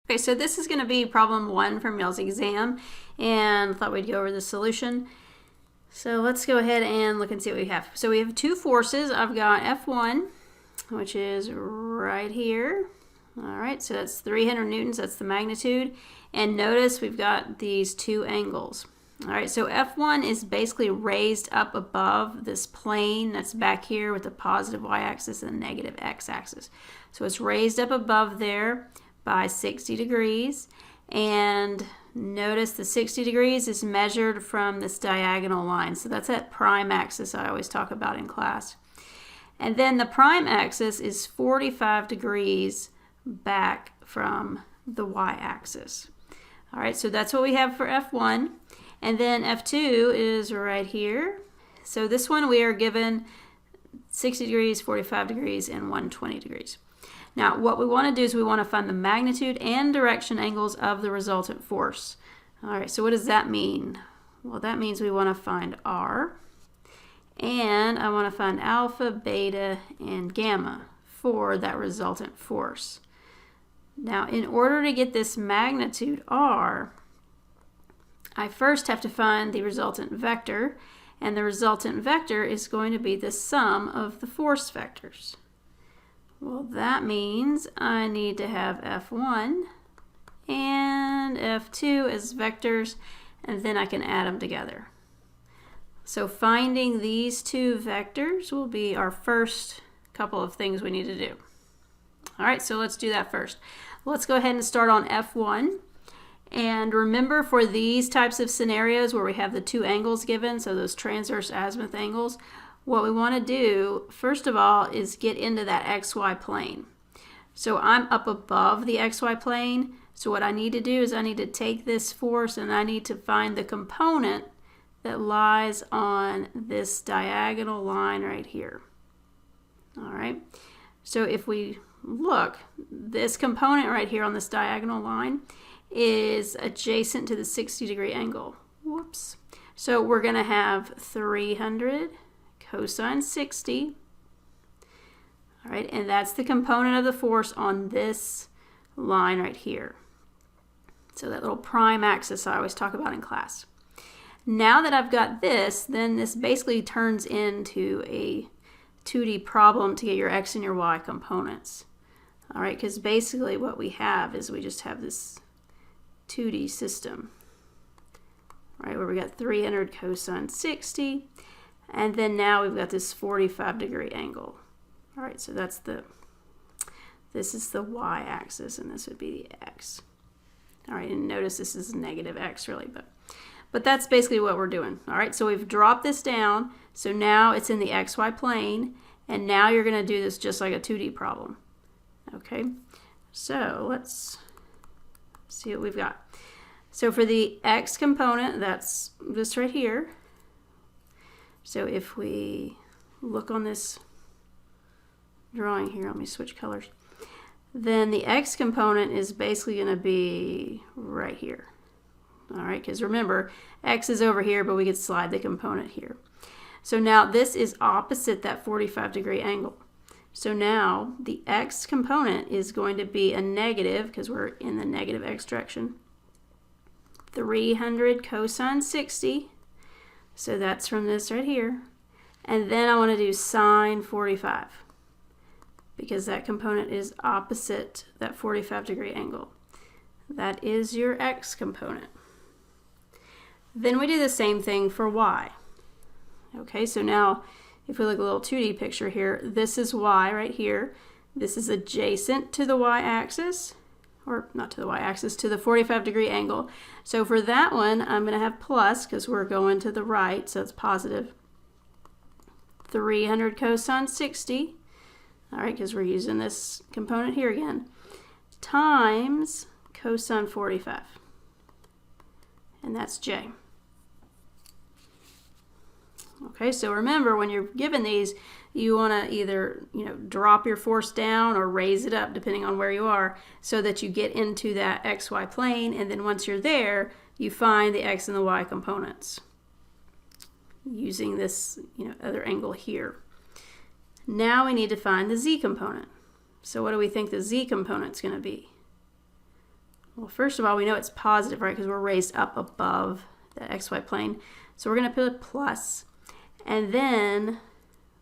Okay, so this is going to be problem 1 from y'all's exam, and I thought we'd go over the solution. So let's go ahead and look and see what we have. So we have two forces. I've got F1, which is right here. All right, so that's 300 newtons, that's the magnitude. And notice we've got these two angles. All right, so F1 is basically raised up above this plane that's back here with the positive y-axis and the negative x-axis. So it's raised up above there by 60 degrees. And notice the 60 degrees is measured from this diagonal line. So that's that prime axis I always talk about in class. And then the prime axis is 45 degrees back from the y-axis. All right, so that's what we have for F1. And then F2 is right here. So this one we are given 60 degrees, 45 degrees, and 120 degrees. Now, what we want to do is we want to find the magnitude and direction angles of the resultant force. All right, so what does that mean? Well, that means we want to find R, and I want to find alpha, beta, and gamma for that resultant force. Now, in order to get this magnitude R, I first have to find the resultant vector, and the resultant vector is going to be the sum of the force vectors. Well, that means I need to have F1 and F2 as vectors, and then I can add them together. So finding these two vectors will be our first couple of things we need to do. All right, so let's do that first. Let's go ahead and start on F1. And remember, for these types of scenarios where we have the two angles given, so those transverse azimuth angles, what we want to do, first of all, is get into that XY plane. So I'm up above the XY plane, so what I need to do is I need to take this force and I need to find the component that lies on this diagonal line right here. All right, so if we look, this component right here on this diagonal line is adjacent to the 60-degree angle. Whoops. So we're going to have 300 cosine 60. All right, and that's the component of the force on this line right here. So that little prime axis I always talk about in class. Now that I've got this, then this basically turns into a 2D problem to get your x and your y components. All right, because basically what we have is we just have this 2D system, right, where we got 300 cosine 60, and then now we've got this 45-degree angle. All right, so this is the y-axis, and this would be the x. All right, and notice this is negative x really, but that's basically what we're doing. All right, so we've dropped this down, so now it's in the xy plane, and now you're going to do this just like a 2D problem. Okay, so let's see what we've got. So for the x component, that's this right here. So if we look on this drawing here, let me switch colors, then the x component is basically going to be right here. All right, because remember, x is over here, but we could slide the component here. So now this is opposite that 45-degree angle. So now the x component is going to be a negative, because we're in the negative x direction, 300 cosine 60. So that's from this right here. And then I want to do sine 45, because that component is opposite that 45-degree angle. That is your x component. Then we do the same thing for y. Okay, so now if we look at a little 2D picture here, this is y right here. This is adjacent to the y-axis, or not to the y-axis, to the 45-degree angle. So for that one, I'm going to have plus, because we're going to the right, so it's positive. 300 cosine 60, all right, because we're using this component here again, times cosine 45, and that's j. Okay, so remember, when you're given these, you want to either, drop your force down or raise it up, depending on where you are, so that you get into that xy plane, and then once you're there, you find the x and the y components using this, other angle here. Now we need to find the z component. So what do we think the z component is going to be? Well, first of all, we know it's positive, right, because we're raised up above the xy plane. So we're going to put a plus. And then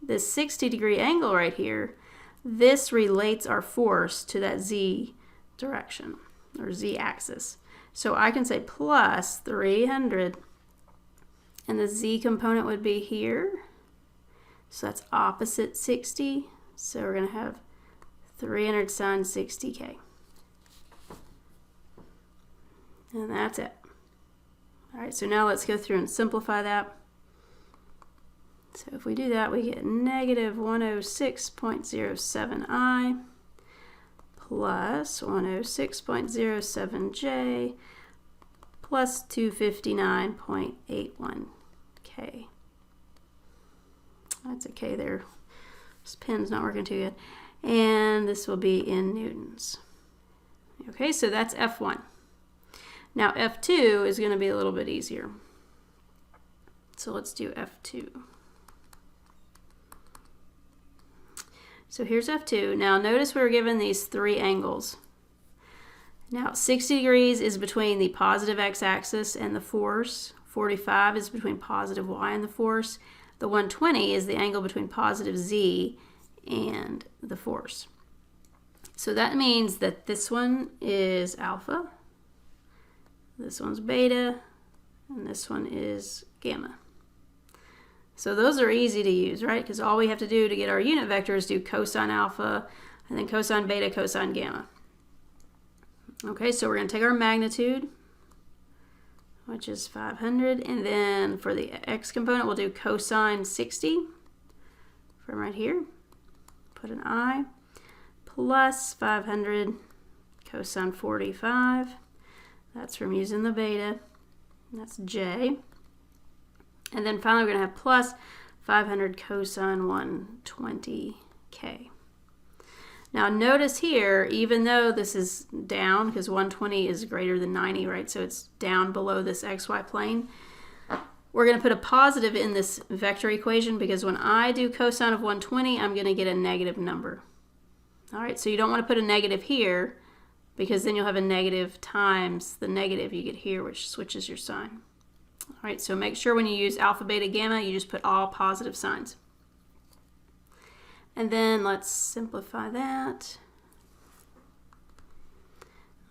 this 60-degree angle right here, this relates our force to that z direction, or z-axis. So I can say plus 300, and the z component would be here. So that's opposite 60. So we're going to have 300 sine 60k. And that's it. All right, so now let's go through and simplify that. So if we do that, we get negative 106.07i plus 106.07j plus 259.81k. That's a k there. This pen's not working too good. And this will be in newtons. Okay, so that's F1. Now F2 is going to be a little bit easier. So let's do F2. So here's F2. Now notice we were given these three angles. Now 60 degrees is between the positive x-axis and the force. 45 is between positive y and the force. The 120 is the angle between positive z and the force. So that means that this one is alpha, this one's beta, and this one is gamma. So those are easy to use, right? Because all we have to do to get our unit vector is do cosine alpha, and then cosine beta, cosine gamma. Okay, so we're going to take our magnitude, which is 500, and then for the x component, we'll do cosine 60 from right here. Put an I, plus 500 cosine 45. That's from using the beta. That's j. And then finally, we're going to have plus 500 cosine 120k. Now notice here, even though this is down, because 120 is greater than 90, right? So it's down below this xy plane. We're going to put a positive in this vector equation because when I do cosine of 120, I'm going to get a negative number. All right, so you don't want to put a negative here because then you'll have a negative times the negative you get here, which switches your sign. All right, so make sure when you use alpha, beta, gamma, you just put all positive signs. And then let's simplify that.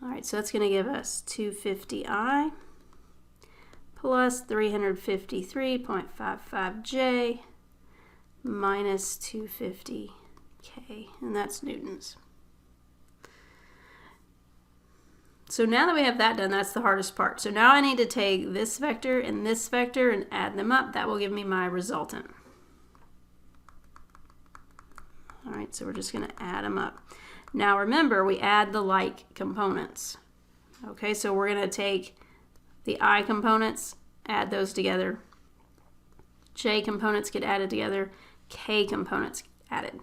All right, so that's going to give us 250i plus 353.55j minus 250k, and that's newtons. So now that we have that done, that's the hardest part. So now I need to take this vector and add them up. That will give me my resultant. All right, so we're just going to add them up. Now remember, we add the like components. Okay, so we're going to take the I components, add those together. J components get added together. K components added.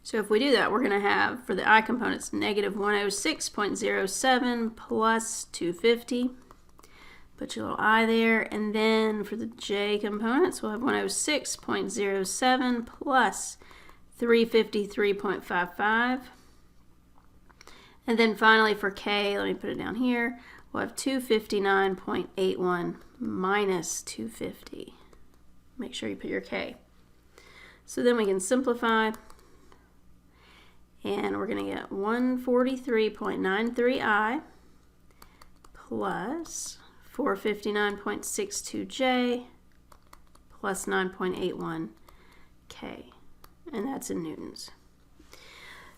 So if we do that, we're going to have, for the I components, negative 106.07 plus 250. Put your little I there. And then for the J components, we'll have 106.07 plus 353.55. And then finally for K, let me put it down here, we'll have 259.81 minus 250. Make sure you put your K. So then we can simplify. And we're going to get 143.93i plus 459.62j plus 9.81k. And that's in newtons.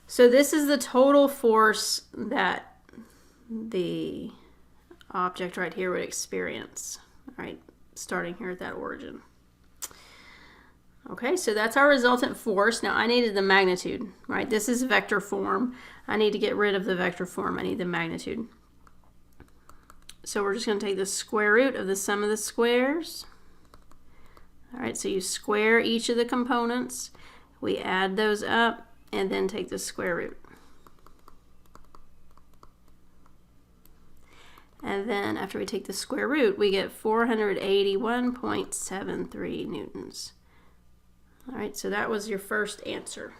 So this is the total force that the object right here would experience, right, starting here at that origin. Okay, so that's our resultant force. Now I needed the magnitude, right? This is vector form. I need to get rid of the vector form. I need the magnitude. So we're just going to take the square root of the sum of the squares. All right, so you square each of the components. We add those up and then take the square root. And then after we take the square root, we get 481.73 newtons. All right, so that was your first answer.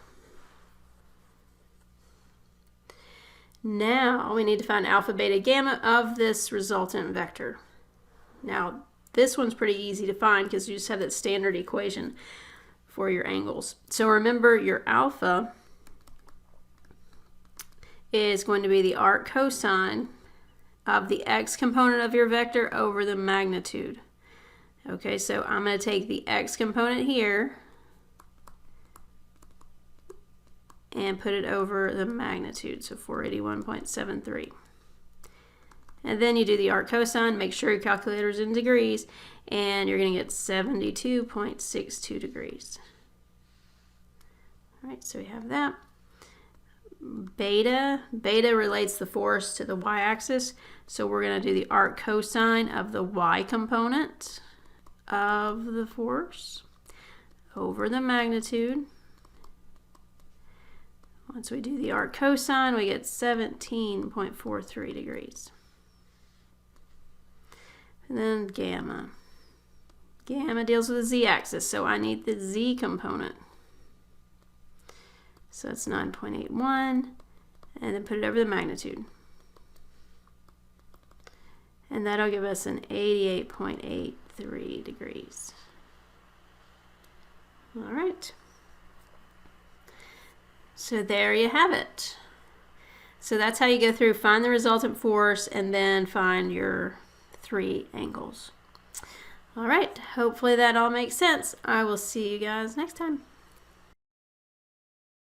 Now we need to find alpha, beta, gamma of this resultant vector. Now this one's pretty easy to find because you just have that standard equation for your angles. So remember, your alpha is going to be the arc cosine of the x component of your vector over the magnitude. Okay, so I'm going to take the x component here and put it over the magnitude, so 481.73. And then you do the arc cosine, make sure your calculator's in degrees, and you're going to get 72.62 degrees. All right, so we have that. Beta relates the force to the y-axis, so we're going to do the arc cosine of the y component of the force over the magnitude. Once we do the arc cosine, we get 17.43 degrees. And then gamma. Gamma deals with the z-axis, so I need the z component. So that's 9.81, and then put it over the magnitude. And that'll give us an 88.83 degrees. All right. So there you have it. So that's how you go through, find the resultant force, and then find your 3 angles. All right, hopefully that all makes sense. I will see you guys next time.